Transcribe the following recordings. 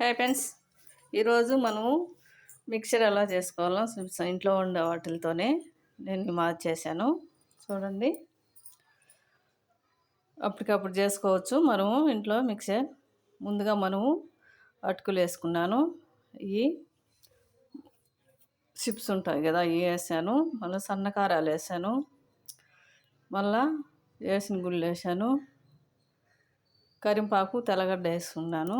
Hi friends, ఈరోజు మనము mixture ఎలా చేసుకోవాలో ఇంట్లో ఉండే వాటితోనే నేను మార్చేసాను. చూడండి, అప్పటికప్పుడు చేసుకోవచ్చు మనము ఇంట్లో మిక్చర్. ముందుగా మనము అటుకులు వేసుకున్నాను, ఈ చిప్స్ ఉంటాయి కదా ఇవి వేసాను, మళ్ళీ సన్నకారాలు వేసాను, మళ్ళా వేసిన గుళ్ళు వేసాను, కరింపాకు తెల్లగడ్డ వేసుకున్నాను.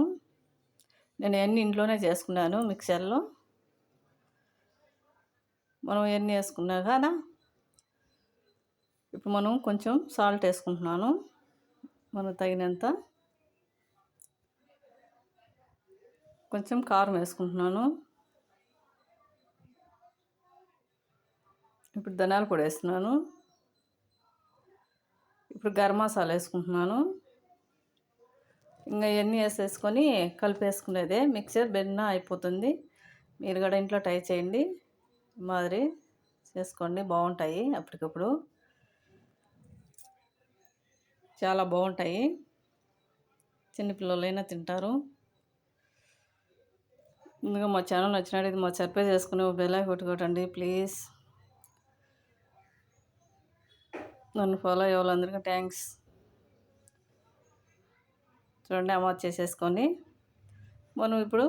నేను అన్నీ ఇంట్లోనే చేసుకున్నాను మిక్సర్లో. మనం ఎన్ని వేసుకున్నాక ఇప్పుడు మనం కొంచెం సాల్ట్ వేసుకుంటున్నాను, మనకు తగినంత. కొంచెం కారం వేసుకుంటున్నాను. ఇప్పుడు ధనియాల పొడి వేస్తున్నాను. ఇప్పుడు గరం మసాలా వేసుకుంటున్నాను. ఇంకా ఇవన్నీ వేసేసుకొని కలిపేసుకునేదే మిక్సర్ బెన్న అయిపోతుంది. మీరు కూడా ఇంట్లో ట్రై చేయండి, మాదిరి చేసుకోండి, బాగుంటాయి. అప్పటికప్పుడు చాలా బాగుంటాయి, చిన్నపిల్లలైనా తింటారు. ముందుగా మా ఛానల్ నచ్చినట్టు మా సబ్స్క్రైబ్ చేసుకుని బెల్ ఐకాన్ కొట్టుకోండి ప్లీజ్. నన్ను ఫాలో అయ్యే వాళ్ళందరికీ థ్యాంక్స్. చూడండి, అమౌంట్ చేసేసుకొని మనం ఇప్పుడు